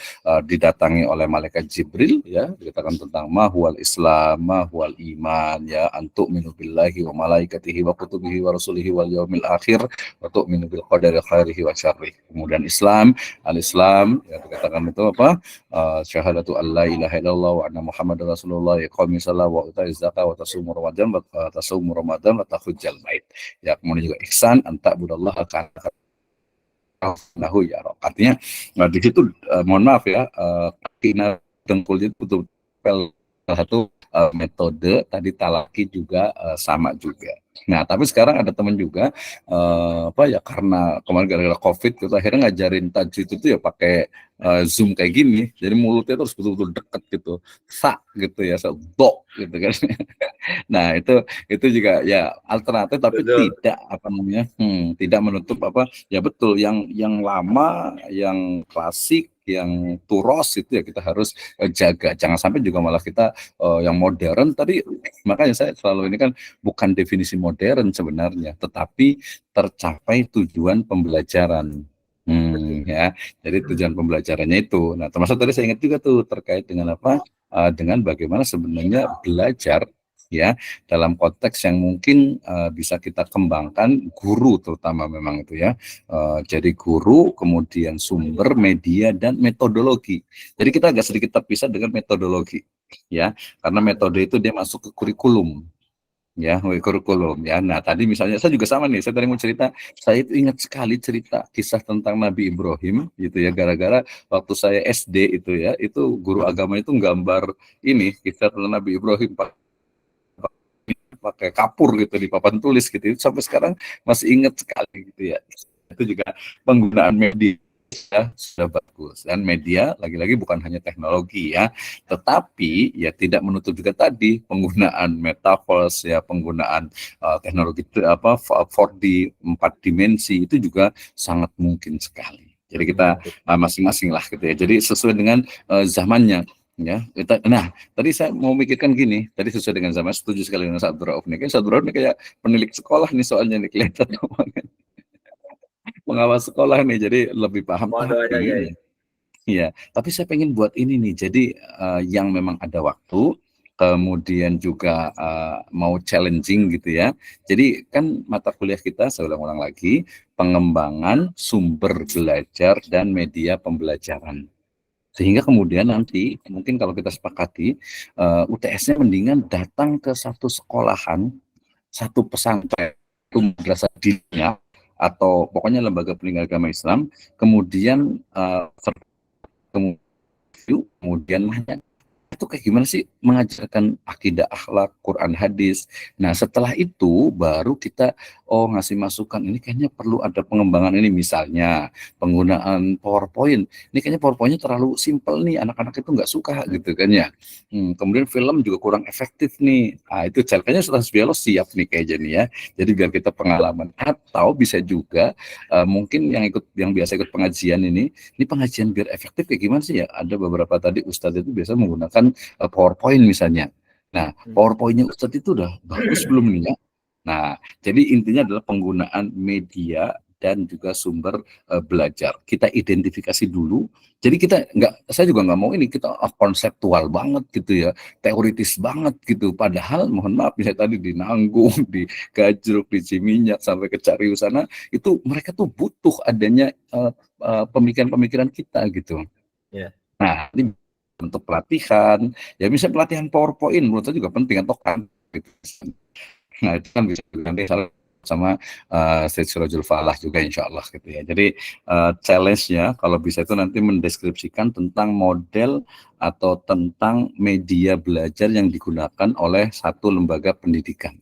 didatangi oleh malaikat Jibril ya dikatakan tentang mahwal Islam, mahwal iman ya antuk minu billahi wa malaikatihi wa kutubihi wa rasulihi wal yaumil akhir wa tu'minu bil qadari khairihi wa syarrih. Kemudian Islam, al-Islam ya dikatakan itu apa? Syahadatu alla ilaha illallah wa anna Muhammadar Rasulullah iqamis shalah wa utaiz zakat wa tasumu ramadan wa tahujjal bait. Ya kemudian juga ihsan anta budallaha kana nahu ya roh. Artinya di situ mohon maaf ya kina dengkul itu betul salah satu metode tadi talaki juga sama juga. Nah tapi sekarang ada teman juga apa ya karena kemarin gara-gara COVID gitu akhirnya ngajarin tajwid itu ya pakai Zoom kayak gini. Jadi mulutnya terus betul-betul deket gitu, gitu ya, do gitu kan. Nah, itu juga ya alternatif tapi Betul. tidak apa namanya? Tidak menutup apa ya betul yang lama, yang klasik, yang turos itu ya kita harus jaga. Jangan sampai juga malah kita yang modern tadi makanya saya selalu ini kan bukan definisi modern sebenarnya, tetapi tercapai tujuan pembelajaran. Ya. Jadi tujuan pembelajarannya itu. Nah, termasuk tadi saya ingat juga tuh terkait dengan apa? Dengan bagaimana sebenarnya belajar ya dalam konteks yang mungkin bisa kita kembangkan guru terutama memang itu ya jadi guru kemudian sumber media dan metodologi jadi kita agak sedikit terpisah dengan metodologi ya karena metode itu dia masuk ke kurikulum ya kurikulum ya nah tadi misalnya saya juga sama nih saya tadi mau cerita saya itu ingat sekali cerita kisah tentang Nabi Ibrahim gitu ya gara-gara waktu saya SD itu ya itu guru agama itu gambar ini kisah tentang Nabi Ibrahim pakai kapur gitu di papan tulis gitu itu sampai sekarang masih ingat sekali gitu ya itu juga penggunaan media sudah bagus dan media lagi-lagi bukan hanya teknologi ya tetapi ya tidak menutup juga tadi penggunaan metaverse ya penggunaan teknologi apa 4D 4 dimensi itu juga sangat mungkin sekali jadi kita masing-masing lah gitu ya jadi sesuai dengan zamannya ya kita nah tadi saya mau mikirkan gini tadi sesuai dengan zaman setuju sekali dengan Ustaz Abdul Rauf nih kan Ustaz Abdul Rauf nih kayak penilik sekolah nih soalnya nih kelihatan pengawas sekolah nih jadi lebih paham Mohon doanya ya. tapi iya tapi saya pengen buat ini nih jadi yang memang ada waktu kemudian juga mau challenging gitu ya jadi kan mata kuliah kita saya ulang-ulang lagi pengembangan sumber belajar dan media pembelajaran sehingga kemudian nanti mungkin kalau kita sepakati UTS-nya mendingan datang ke satu sekolahan, satu pesantren, satu madrasah diniyah atau pokoknya lembaga pendidikan agama Islam, kemudian kemudian nanya itu kayak gimana sih mengajarkan akidah akhlak Quran hadis. Nah setelah itu baru kita ngasih masukan ini kayaknya perlu ada pengembangan ini misalnya penggunaan PowerPoint. Ini kayaknya PowerPoint-nya terlalu simpel nih anak-anak itu nggak suka gitu kan ya. Kemudian film juga kurang efektif nih. Nah itu kayaknya Ustaz Bialo siap nih kayaknya nih ya. Jadi biar kita pengalaman atau bisa juga mungkin yang biasa ikut pengajian ini pengajian biar efektif kayak gimana sih ya? Ada beberapa tadi Ustadz itu biasa menggunakan PowerPoint misalnya. Nah, PowerPoint-nya Ustadz itu udah bagus belum nih ya? Nah, jadi intinya adalah penggunaan media dan juga sumber belajar. Kita identifikasi dulu. Jadi saya juga nggak mau ini kita konseptual banget gitu ya, teoritis banget gitu. Padahal mohon maaf misalnya tadi di Nanggung, di Gajruk, di Ciminyak sampai ke Carius sana itu mereka tuh butuh adanya pemikiran-pemikiran kita gitu. Yeah. Nah, ini untuk pelatihan, ya misalnya pelatihan PowerPoint menurut saya juga penting atau kan. Gitu. Nah itu kan bisa nanti sama Syed Sirajul Falah juga insya Allah gitu ya. Jadi challenge-nya kalau bisa itu nanti mendeskripsikan tentang model atau tentang media belajar yang digunakan oleh satu lembaga pendidikan.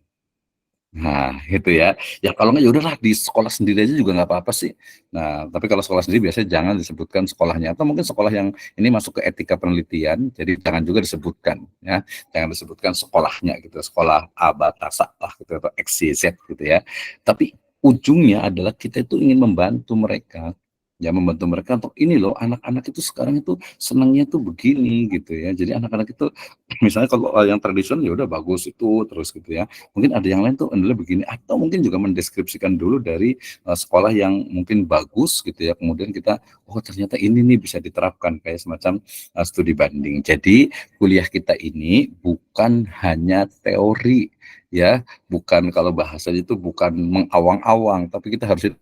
Nah, itu ya. Ya kalau nggak ya udahlah di sekolah sendiri aja juga nggak apa-apa sih. Nah, tapi kalau sekolah sendiri biasanya jangan disebutkan sekolahnya atau mungkin sekolah yang ini masuk ke etika penelitian, jadi jangan juga disebutkan ya. Jangan disebutkan sekolahnya gitu, sekolah A, Batasa lah gitu atau XYZ gitu ya. Tapi ujungnya adalah kita itu ingin membantu mereka. Ya membantu mereka untuk ini loh anak-anak itu sekarang itu senangnya tuh begini gitu ya. Jadi anak-anak itu misalnya kalau yang tradisional ya udah bagus itu terus gitu ya. Mungkin ada yang lain tuh adalah begini atau mungkin juga mendeskripsikan dulu dari sekolah yang mungkin bagus gitu ya kemudian kita oh ternyata ini nih bisa diterapkan kayak semacam studi banding. Jadi kuliah kita ini bukan hanya teori ya, bukan kalau bahasanya itu bukan mengawang-awang tapi kita harus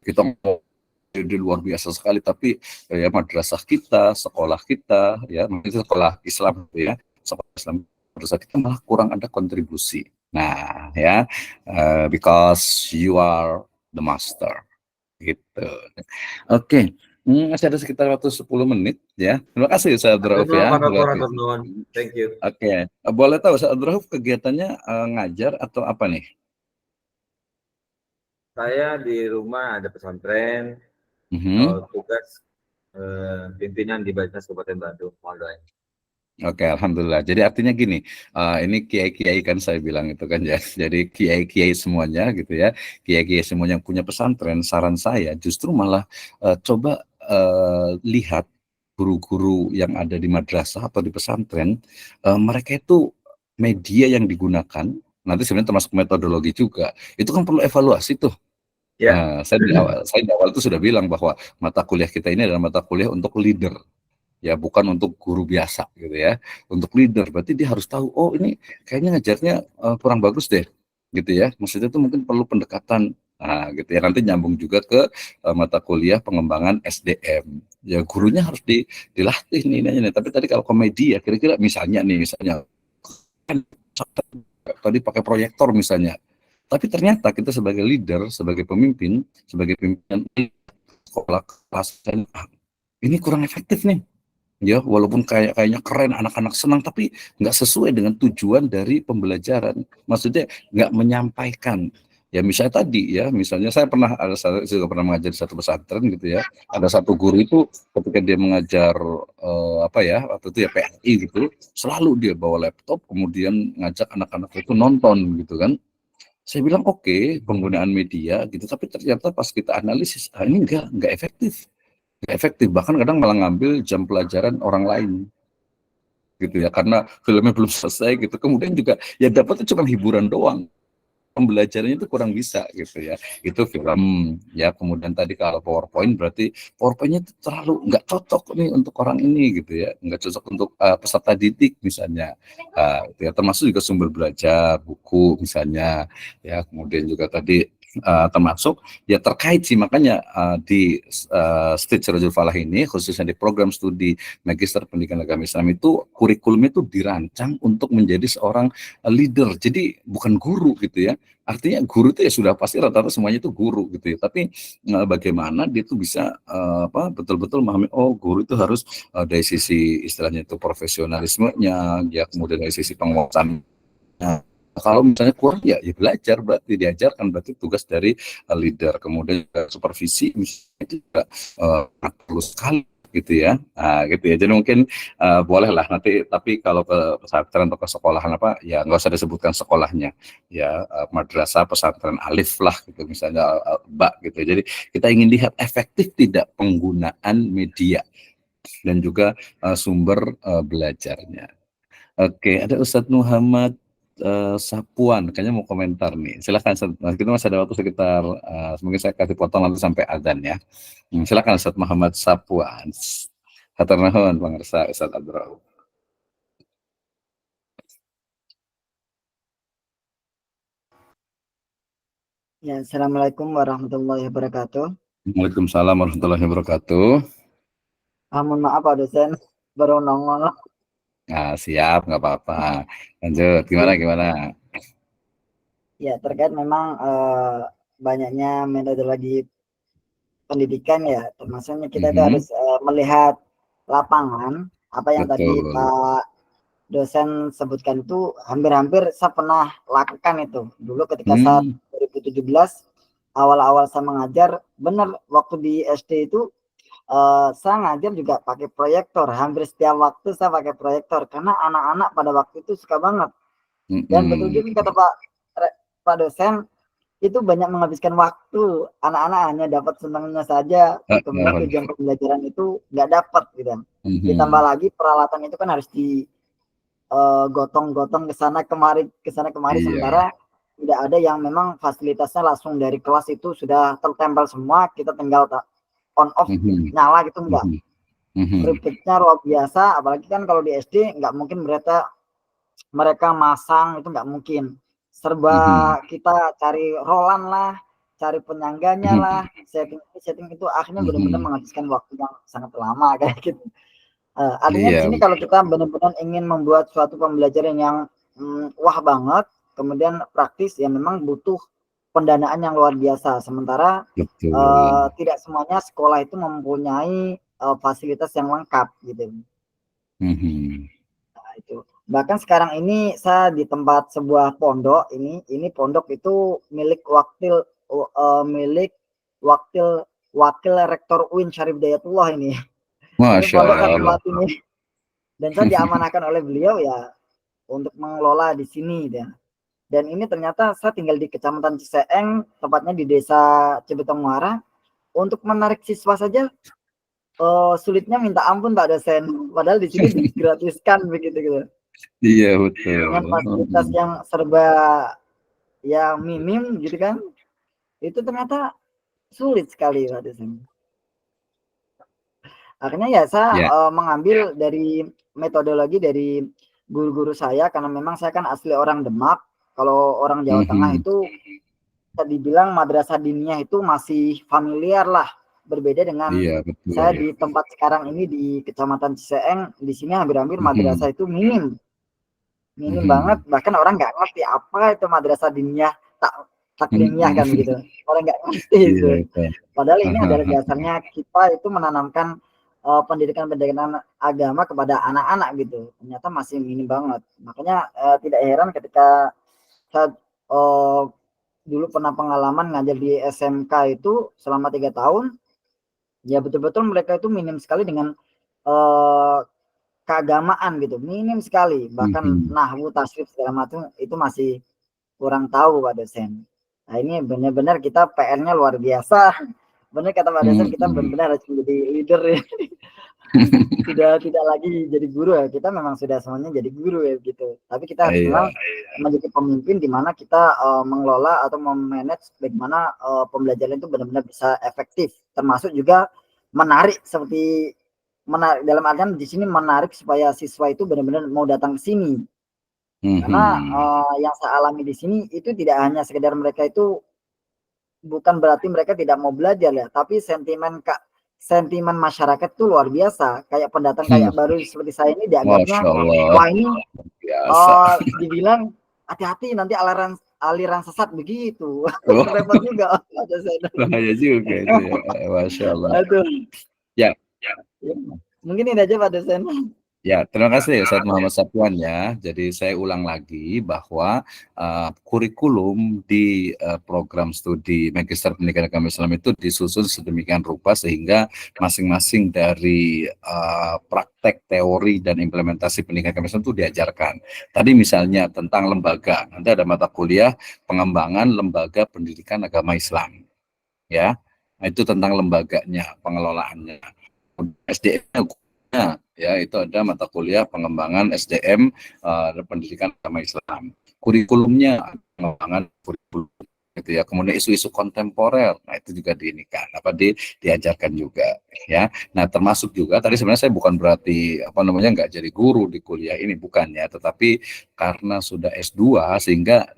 kita di luar biasa sekali tapi ya madrasah kita, sekolah kita ya, itu sekolah Islam ya, sekolah Islam madrasah kita malah kurang ada kontribusi. Nah, ya because you are the master gitu. Oke. Masih ada sekitar waktu 10 menit ya. Terima kasih Ustaz Abdurrauf ya. Thank you. Oke. Boleh tahu Ustaz Abdurrauf kegiatannya ngajar atau apa nih? Saya di rumah ada pesantren, tugas pimpinan di Basnas Kabupaten Bandung. Mohon doanya. Oke, alhamdulillah. Jadi artinya gini, ini kiai-kiai kan saya bilang itu kan ya. Jadi kiai-kiai semuanya gitu ya, kiai-kiai semuanya yang punya pesantren. Saran saya justru malah coba lihat guru-guru yang ada di madrasah atau di pesantren, mereka itu media yang digunakan. Nanti sebenarnya termasuk metodologi juga. Itu kan perlu evaluasi tuh. Ya. Saya di awal itu sudah bilang bahwa mata kuliah kita ini adalah mata kuliah untuk leader. Ya bukan untuk guru biasa gitu ya, untuk leader berarti dia harus tahu oh ini kayaknya ngajarnya kurang bagus deh gitu ya, maksudnya itu mungkin perlu pendekatan gitu ya, nanti nyambung juga ke mata kuliah pengembangan SDM ya, gurunya harus dilatih nih, tapi tadi kalau komedi ya kira-kira misalnya kan tadi pakai proyektor misalnya, tapi ternyata kita sebagai leader, sebagai pemimpin, sebagai pimpinan sekolah kelas ini kurang efektif nih. Ya, walaupun kayaknya keren, anak-anak senang, tapi nggak sesuai dengan tujuan dari pembelajaran. Maksudnya nggak menyampaikan. Ya misalnya tadi ya, misalnya saya juga pernah mengajar di satu pesantren gitu ya. Ada satu guru itu ketika dia mengajar apa ya, waktu itu ya PRI gitu, selalu dia bawa laptop, kemudian ngajak anak-anak itu nonton gitu kan. Saya bilang oke, penggunaan media gitu, tapi ternyata pas kita analisis, ini nggak efektif. Nggak efektif, bahkan kadang malah ngambil jam pelajaran orang lain gitu ya, karena filmnya belum selesai gitu, kemudian juga ya dapatnya cuma hiburan doang, pembelajarannya itu kurang bisa gitu ya, itu film ya. Kemudian tadi kalau PowerPoint berarti PowerPoint-nya itu terlalu nggak cocok nih untuk orang ini gitu ya, nggak cocok untuk peserta didik misalnya, gitu ya. Termasuk juga sumber belajar buku misalnya ya, kemudian juga tadi termasuk ya terkait sih, makanya di Stage Rajul Falah ini khususnya di program studi Magister Pendidikan Agama Islam itu kurikulumnya itu dirancang untuk menjadi seorang leader, jadi bukan guru gitu ya. Artinya guru itu ya sudah pasti rata-rata semuanya itu guru gitu ya. Tapi bagaimana dia tuh bisa betul-betul memahami oh guru itu harus dari sisi istilahnya itu profesionalismenya, ya kemudian dari sisi penguasaan. Kalau misalnya kurang ya belajar, berarti diajarkan, berarti tugas dari leader. Kemudian supervisi misalnya itu juga perlu sekali gitu ya, gitu ya. Jadi mungkin bolehlah nanti, tapi kalau ke pesantren atau ke sekolahan apa ya nggak usah disebutkan sekolahnya ya, madrasah pesantren alif lah gitu misalnya, bak gitu. Jadi kita ingin lihat efektif tidak penggunaan media dan juga sumber belajarnya. Oke, ada Ustadz Muhammad Sapuan, kayaknya mau komentar nih. Silakan, kita masih ada waktu sekitar, mungkin saya kasih potong nanti sampai adzan ya. Silakan Ustadz Muhammad Sapuan. Hatur nuhun pangarsa Ustadz Abdurrauf. Ya, Assalamualaikum warahmatullahi wabarakatuh. Waalaikumsalam warahmatullahi wabarakatuh. Mohon maaf Pak dosen, baru nongol. Nah, siap, nggak apa-apa. Lanjut, gimana? Ya, terkait memang banyaknya metodologi pendidikan ya, termasuknya kita itu harus melihat lapangan, apa yang tadi Betul. Pak dosen sebutkan itu hampir-hampir saya pernah lakukan itu. Dulu ketika saat 2017 awal-awal saya mengajar, benar waktu di SD itu saya ngajar juga pakai proyektor. Hampir setiap waktu saya pakai proyektor karena anak-anak pada waktu itu suka banget. Dan betul juga kata Pak dosen, itu banyak menghabiskan waktu. Anak-anak hanya dapat senangnya saja, kemudian tujuan pembelajaran itu nggak dapat gitu. Ditambah lagi peralatan itu kan harus gotong-gotong ke sana kemari sementara tidak ada yang memang fasilitasnya langsung dari kelas itu sudah tertempel semua, kita tinggal on off nyala gitu enggak. Ribetnya luar biasa, apalagi kan kalau di SD nggak mungkin mereka masang, itu nggak mungkin. Serba kita cari rolan lah, cari penyangganya lah, setting itu akhirnya benar-benar menghabiskan waktu yang sangat lama kayak gitu. Artinya di sini kalau kita benar-benar ingin membuat suatu pembelajaran yang wah banget, kemudian praktis, ya memang butuh pendanaan yang luar biasa. Sementara tidak semuanya sekolah itu mempunyai fasilitas yang lengkap gitu. Nah, itu. Bahkan sekarang ini saya di tempat sebuah pondok, ini pondok itu milik wakil rektor UIN Syarif Dayatullah ini. Masya Allah. Ini. Dan saya diamanahkan oleh beliau ya untuk mengelola di sini dan ini ternyata saya tinggal di Kecamatan Ciseeng, tepatnya di Desa Cibetong Muara. Untuk menarik siswa saja sulitnya minta ampun Pak dosen. Padahal di sini digratiskan begitu gitu. Iya betul. Dengan fasilitas yang serba ya minim gitu kan. Itu ternyata sulit sekali Pak dosen. Akhirnya ya saya mengambil dari metodologi dari guru-guru saya, karena memang saya kan asli orang Demak. Kalau orang Jawa Tengah itu bisa dibilang madrasah diniyah itu masih familiar lah, berbeda dengan saya di tempat sekarang ini di Kecamatan Ciseeng. Di sini hampir-hampir madrasah itu minim banget, bahkan orang nggak ngerti apa itu madrasah diniyah taklimiyah kan gitu, orang nggak ngerti itu. Padahal ini adalah dasarnya kita itu menanamkan pendidikan agama kepada anak-anak gitu. Ternyata masih minim banget. Makanya tidak heran ketika saya dulu pernah pengalaman ngajar di SMK itu selama 3 tahun, ya betul-betul mereka itu minim sekali dengan keagamaan gitu, minim sekali. Bahkan nahwu, tasrif segala macam itu masih kurang tahu Pak dosen. Nah ini benar-benar kita PR-nya luar biasa. Benar kata Pak dosen, kita benar-benar harus menjadi leader ya. Sudah tidak lagi jadi guru ya, kita memang sudah semuanya jadi guru ya gitu. Tapi kita harus memang menjadi pemimpin di mana kita mengelola atau memanage bagaimana pembelajaran itu benar-benar bisa efektif, termasuk juga menarik, seperti menarik dalam artian di sini menarik supaya siswa itu benar-benar mau datang ke sini. Karena yang saya alami di sini itu tidak hanya sekedar mereka itu, bukan berarti mereka tidak mau belajar ya, tapi sentimen masyarakat itu luar biasa. Kayak pendatang kayak baru seperti saya ini dianggapnya, wah ini dibilang hati-hati nanti aliran sesat begitu. Repot juga. Bahaya juga itu ya. Masya Allah. Aduh. Ya. Mungkin ini aja Pak dosen. Ya, terima kasih Ustaz Muhammad Safwan ya. Jadi saya ulang lagi bahwa kurikulum di program studi Magister Pendidikan Agama Islam itu disusun sedemikian rupa sehingga masing-masing dari praktek, teori, dan implementasi pendidikan agama Islam itu diajarkan. Tadi misalnya tentang lembaga, nanti ada mata kuliah pengembangan lembaga pendidikan agama Islam. Ya, nah, itu tentang lembaganya, pengelolaannya. SDM-nya, ya itu ada mata kuliah pengembangan SDM pendidikan agama Islam. Kurikulumnya pengembangan kurikulum gitu ya. Kemudian isu-isu kontemporer, nah itu juga diajarkan juga ya. Nah termasuk juga tadi sebenarnya saya bukan berarti nggak jadi guru di kuliah ini, bukan ya, tetapi karena sudah S2 sehingga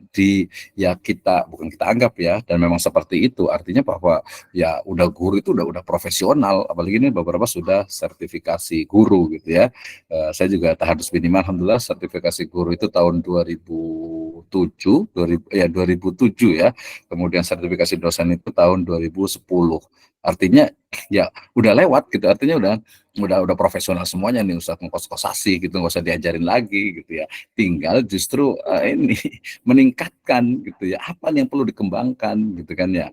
kita anggap ya, dan memang seperti itu, artinya bahwa ya udah guru itu udah profesional, apalagi ini beberapa sudah sertifikasi guru gitu ya. Saya juga tahadus minimal alhamdulillah sertifikasi guru itu tahun 2007 ya. Kemudian sertifikasi dosen itu tahun 2010. Artinya ya udah lewat gitu. Artinya udah udah profesional semuanya nih, Ustadz ngkos-kosasi gitu, nggak usah diajarin lagi gitu ya. Tinggal justru ini meningkatkan gitu ya, apa yang perlu dikembangkan gitu kan ya.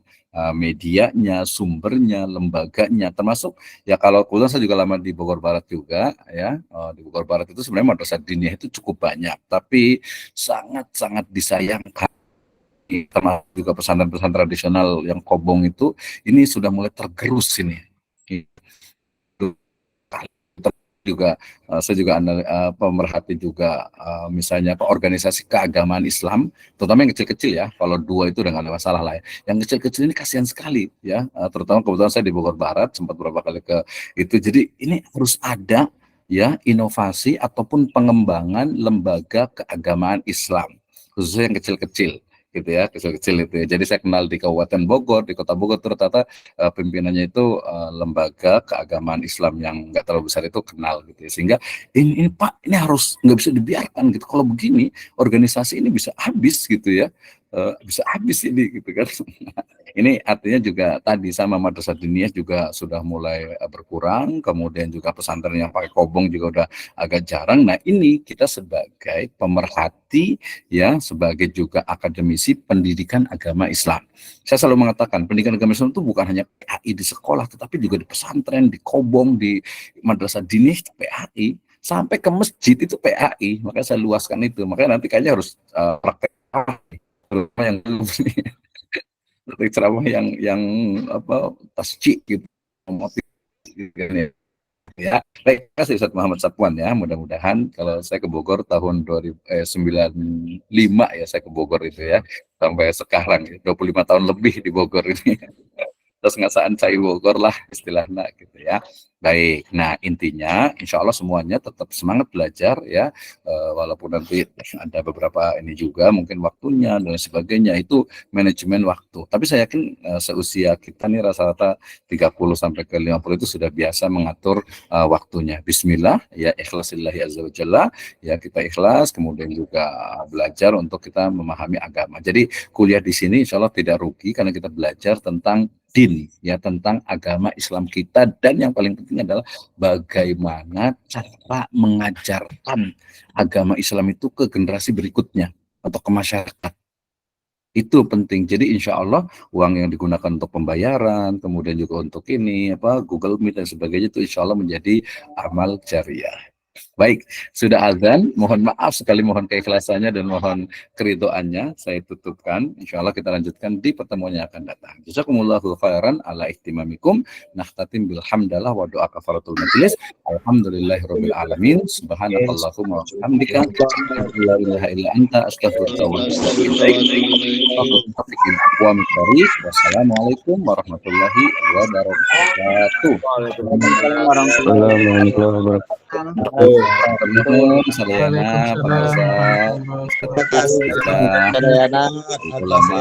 Medianya, sumbernya, lembaganya, termasuk ya kalau kebetulan saya juga lama di Bogor Barat juga ya. Di Bogor Barat itu sebenarnya madrasah diniyah itu cukup banyak, tapi sangat-sangat disayangkan termasuk juga pesantren-pesantren tradisional yang kobong itu ini sudah mulai tergerus ini. Juga saya juga pemerhati juga misalnya organisasi keagamaan Islam, terutama yang kecil-kecil ya. Kalau dua itu udah nggak ada masalah lah ya. Yang kecil-kecil ini kasihan sekali ya, terutama kebetulan saya di Bogor Barat sempat beberapa kali ke itu. Jadi ini harus ada ya inovasi ataupun pengembangan lembaga keagamaan Islam khususnya yang kecil-kecil gitu ya, kecil-kecil itu ya. Jadi saya kenal di Kabupaten Bogor, di Kota Bogor ternyata pimpinannya itu lembaga keagamaan Islam yang nggak terlalu besar itu kenal gitu ya. Sehingga ini Pak, ini harus nggak bisa dibiarkan gitu. Kalau begini organisasi ini bisa habis gitu ya, bisa habis ini gitu kan. Ini artinya juga tadi sama madrasah diniyah juga sudah mulai berkurang, kemudian juga pesantren yang pakai kobong juga udah agak jarang. Nah ini kita sebagai pemerhati ya, sebagai juga akademisi pendidikan agama Islam. Saya selalu mengatakan pendidikan agama Islam itu bukan hanya PAI di sekolah, tetapi juga di pesantren, di kobong, di madrasah diniyah itu PAI, sampai ke masjid itu PAI. Makanya saya luaskan itu. Makanya nanti kayaknya harus praktek terutama yang ceramah yang apa tasjid gitu, motif gitu ya. Baik, terima kasih Ustaz Muhammad Sapwan ya. Mudah-mudahan kalau saya ke Bogor tahun 95 ya, saya ke Bogor itu ya, sampai sekarang ya, 25 tahun lebih di Bogor ini. Terus ngasaan cai Bogor lah istilahnya gitu ya. Baik, nah intinya insya Allah semuanya tetap semangat belajar ya, walaupun nanti ada beberapa ini juga mungkin waktunya dan sebagainya itu manajemen waktu. Tapi saya yakin seusia kita nih rata-rata 30 sampai ke 50 itu sudah biasa mengatur waktunya. Bismillah ya, ikhlasillahi azza wa jalla ya, kita ikhlas kemudian juga belajar untuk kita memahami agama. Jadi kuliah di sini insya Allah tidak rugi karena kita belajar tentang din ya, tentang agama Islam kita, dan yang paling penting adalah bagaimana cara mengajarkan agama Islam itu ke generasi berikutnya atau ke masyarakat. Itu penting. Jadi insya Allah uang yang digunakan untuk pembayaran, kemudian juga untuk ini apa Google Meet dan sebagainya itu insya Allah menjadi amal jariah. Baik, sudah azan, mohon maaf sekali, mohon keikhlasannya dan mohon keridoannya. Saya tutupkan, insya Allah kita lanjutkan di pertemuan yang akan datang. Jazakumullahu khairan ala ihtimamikum. Nahtatim bilhamdalah wa doa kafaratul majlis. Alhamdulillahirabbil alamin. Subhanakallahumma wa bihamdika, la ilaha illa anta, astaghfiruka wa atubu ilaik. Wassalamualaikum warahmatullahi wabarakatuh. Warahmatullahi wabarakatuh. Sarjana, pemirsa, ulama,